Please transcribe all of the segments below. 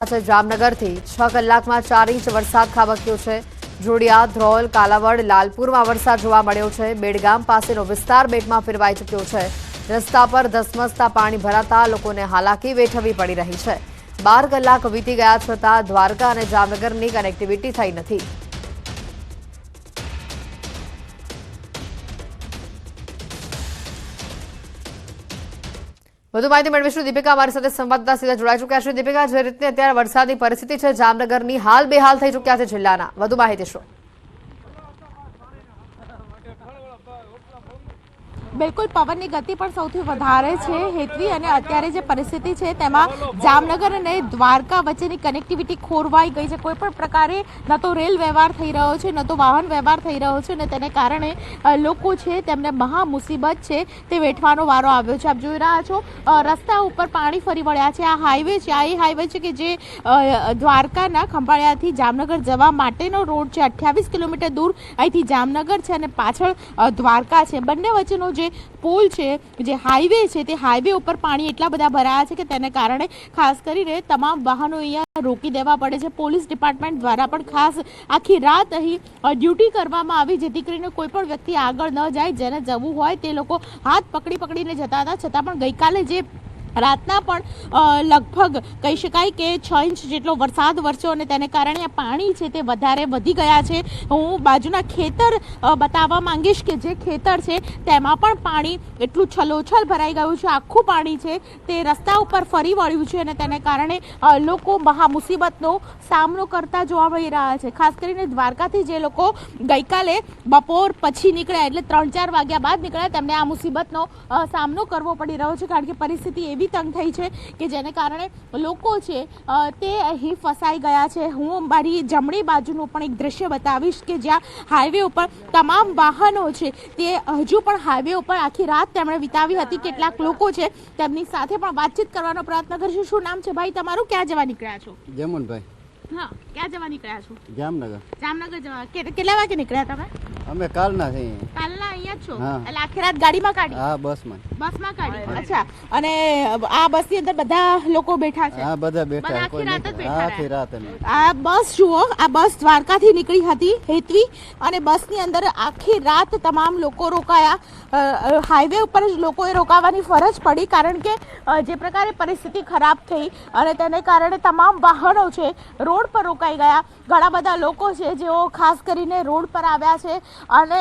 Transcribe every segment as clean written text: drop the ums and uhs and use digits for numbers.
જામનગરથી 6 કલાકમાં 4 ઇંચ વરસાદ ખાબક્યો છે। જોડિયા, ધ્રોલ, કાલાવડ, લાલપુરમાં વરસાદ જોવા મળ્યો છે। બેડગામ પાસેનો વિસ્તાર બેટમાં ફેરવાઈ ચૂક્યો છે। રસ્તા પર ધસમસતા પાણી ભરાતા લોકોને હાલાકી વેઠવી પડી રહી છે। 12 કલાક વીતી ગયા છતાં દ્વારકા અને જામનગરની કનેક્ટિવિટી થઈ નથી। વધુ માહિતી મેળવીશું। દીપિકા અમારી સાથે સંવાદદાતા સીધા જોડાઈ ચૂક્યા છે। દીપિકા, જે રીતે અત્યારે વરસાદની પરિસ્થિતિ છે જામનગરની, હાલ બેહાલ થઈ ચૂક્યા છે જિલ્લાના, વધુ માહિતી શું? બિલકુલ, પવનની ગતિ પણ સૌથી વધારે છે હેતવી, અને અત્યારે જે પરિસ્થિતિ છે તેમાં જામનગર અને દ્વારકા વચ્ચેની કનેક્ટિવિટી ખોરવાઈ ગઈ છે। કોઈ પણ પ્રકારે ન તો રેલ વ્યવહાર થઈ રહ્યો છે, ન તો વાહન વ્યવહાર થઈ રહ્યો છે, અને તેને કારણે લોકો છે તેમને મહા મુસીબત છે તે વેઠવાનો વારો આવ્યો છે। આપ જોઈ રહ્યા છો રસ્તા ઉપર પાણી ફરી વળ્યા છે। આ હાઈવે છે, આ એ હાઈવે છે કે જે દ્વારકાના ખંભાળિયાથી જામનગર જવા માટેનો રોડ છે। 28 કિલોમીટર દૂર અહીંથી જામનગર છે અને પાછળ દ્વારકા છે। બંને વચ્ચેનો જે પુલ છે, જે હાઈવે છે, તે હાઈવે ઉપર પાણી એટલા બધા ભરાયા છે કે તેને કારણે ખાસ કરીને તમામ વાહનો અહીંયા રોકી દેવા પડે છે। પોલીસ ડિપાર્ટમેન્ટ દ્વારા પણ ખાસ આખી રાત અહીં ડ્યુટી કરવામાં આવી, જેથી કરીને કોઈ પણ વ્યક્તિ આગળ ન જાય। જેને જવું હોય તે લોકો હાથ પકડીને જતા હતા, છતાં પણ ગઈકાલે જે રાતના પણ લગભગ કહી શકાય કે 6 ઇંચ જેટલો વરસાદ વરસ્યો અને તેને કારણે આ પાણી છે તે વધારે વધી ગયા છે। હું બાજુના ખેતર બતાવવા માંગીશ કે જે ખેતર છે તેમાં પણ પાણી એટલું છલોછલ ભરાઈ ગયું છે। આખું પાણી છે તે રસ્તા ઉપર ફરી વળ્યું છે અને તેને કારણે લોકો મહા મુસીબતનો સામનો કરતા જોવા મળી રહ્યા છે। ખાસ કરીને દ્વારકાથી જે લોકો ગઈકાલે બપોર પછી નીકળ્યા, એટલે 3-4 વાગ્યા બાદ નીકળ્યા, તેમને આ મુસીબતનો સામનો કરવો પડી રહ્યો છે, કારણ કે પરિસ્થિતિ એવી તંગ થઈ છે કે જેને કારણે લોકો છે તે અહીં ફસાઈ ગયા છે। હું મારી જમણી બાજુનું પણ એક દ્રશ્ય બતાવીશ કે જ્યાં હાઈવે ઉપર તમામ વાહનો છે તે હજુ પણ હાઈવે ઉપર આખી રાત તેમણે વિતાવી હતી। કેટલાક લોકો છે તેમની સાથે પણ વાતચીત કરવાનો પ્રયત્ન કરીશું। શું નામ છે ભાઈ તમારું? ક્યાં જવા નીકળ્યા છો? જમનભાઈ। હા, ક્યાં જવા નીકળ્યા છો? જામનગર। જામનગર જવા કેટલા વાગે નીકળ્યા તમે? અમે કાલના છીએ। કાલના અહીંયા જ છો? હા। એટલે આખી રાત ગાડીમાં કાઢી? હા, બસમાં કાઢી। અચ્છા, અને આ બસની અંદર બધા લોકો બેઠા છે? હા, બધા બેઠા। આખી રાત જ બેઠા? આખી રાત અમે। આ બસ જુઓ, આ બસ દ્વારકાથી નીકળી હતી હેતવી, અને બસની અંદર આખી રાત તમામ લોકો રોકાયા। હાઈવે ઉપર જ લોકોએ રોકાવાની ફરજ પડી, કારણ કે જે પ્રકારે પરિસ્થિતિ ખરાબ થઈ અને તેને કારણે તમામ વાહનો છે રોડ પર રોકાઈ ગયા। ઘણા બધા લોકો છે જેઓ ખાસ કરીને રોડ પર આવ્યા છે અને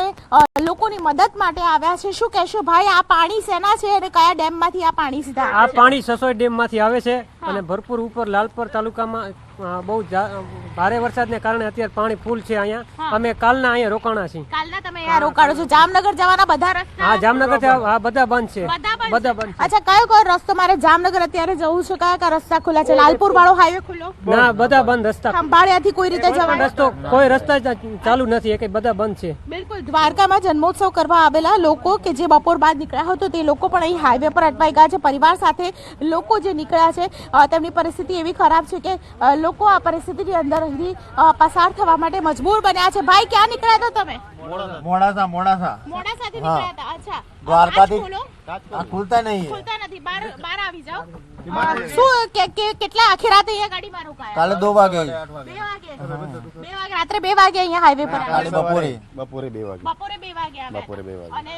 લોકોની મદદ માટે આવ્યા છે। શું કહેશો ભાઈ, આ પાણી શેના છે અને કયા ડેમમાંથી આ પાણી સીધા? આ પાણી સસોઈ ડેમમાંથી આવે છે અને ભરપૂર ઉપર લાલપર તાલુકામાં બહુ ભારે વરસાદને કારણે અત્યારે પાણી ફૂલ છે અહીંયા। અમે કાલના અહીંયા રોકાણા છીએ। કાલના તમે અહીંયા રોકાણો છો? જામનગર જવાના બધા રસ્તા? હા, જામનગર થી બધા બંધ છે, બધા બંધ છે। અચ્છા, કયો રસ્તો મારે જામનગર અત્યારે જવું છે? કયા રસ્તા ખુલ્લા છે? લાલપુર વાળો હાઈવે ખુલ્લો? ના, બધા બંધ રસ્તા। ખંભાળિયાથી કોઈ રીતે જવાય? રસ્તો કોઈ રસ્તા ચાલુ નથી, કે બધા બંધ છે। બિલકુલ, દ્વારકામાં જન્મોત્સવ કરવા આવેલા લોકો કે જે બપોર બાદ નીકળ્યા હતો તે લોકો પણ અહીં હાઈવે પર અટવાઈ ગયા છે। પરિવાર સાથે લોકો જે નીકળ્યા છે તેમની પરિસ્થિતિ એવી ખરાબ છે કે લોકો આ પરિસ્થિતિની અંદર અહીં પસાર થવા માટે મજબૂર બન્યા છે। ભાઈ, ક્યાં નીકળ્યા હતા તમે? મોડાસાથી નીકળ્યા હતા? અચ્છા, દ્વારકાથી ખુલતા નહીં, ખુલતા નથી, બહાર આવી જાઓ। શું કેટલા આખી રાત અહીંયા ગાડીમાં રોકાયા? કાલે 2 વાગે 2 વાગે રાત્રે 2 વાગે અહીંયા હાઈવે પર બપોરે 2 વાગે આવ્યા, અને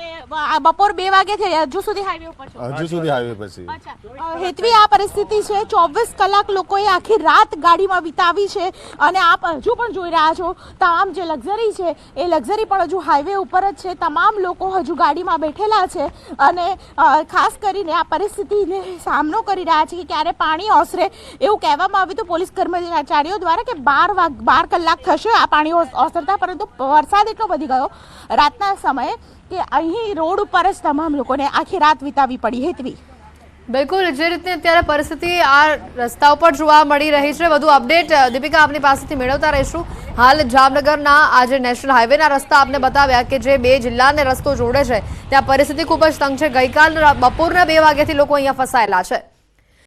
બપોર 2 વાગે થી હજુ સુધી હાઈવે ઉપર છો? હજુ સુધી હાઈવે પર છે। અચ્છા, હેતવી, આ પરિસ્થિતિ છે, 24 કલાક લોકોએ આખી રાત ગાડીમાં વિતાવી છે અને આપ હજુ પણ જોઈ રહ્યા છો તમામ જે લક્ઝરી છે એ લક્ઝરી પણ હજુ હાઈવે ઉપર જ છે। તમામ લોકો હજુ ગાડીમાં બેઠેલા છે અને ખાસ કરીને આ પરિસ્થિતિને સામનો કરી રહ્યા છે કે ક્યારે પાણી ઓસરે। એવું કહેવામાં આવ્યું હતું પોલીસ કર્મચારીઓ દ્વારા કે 12 કલાક થશે આ પાણી ઓસરતા, પરંતુ વરસાદ એટલો વધી ગયો રાતના સમયે કે અહીં રોડ ઉપર જ તમામ લોકોને આખી રાત વિતાવી પડી। હેતવી, બિલકુલ, જે રીતે અત્યારે પરિસ્થિતિ આ રસ્તા ઉપર જોવા મળી રહી છે, વધુ અપડેટ દીપિકા આપની પાસેથી મેળવતા રહીશું। હાલ જામનગરના આ જે નેશનલ હાઈવેના રસ્તા આપને બતાવ્યા કે જે 2 જિલ્લાને રસ્તો જોડે છે, ત્યાં પરિસ્થિતિ ખૂબ જ તંગ છે। ગઈકાલ બપોરના 2 વાગ્યાથી લોકો અહીંયા ફસાયેલા છે।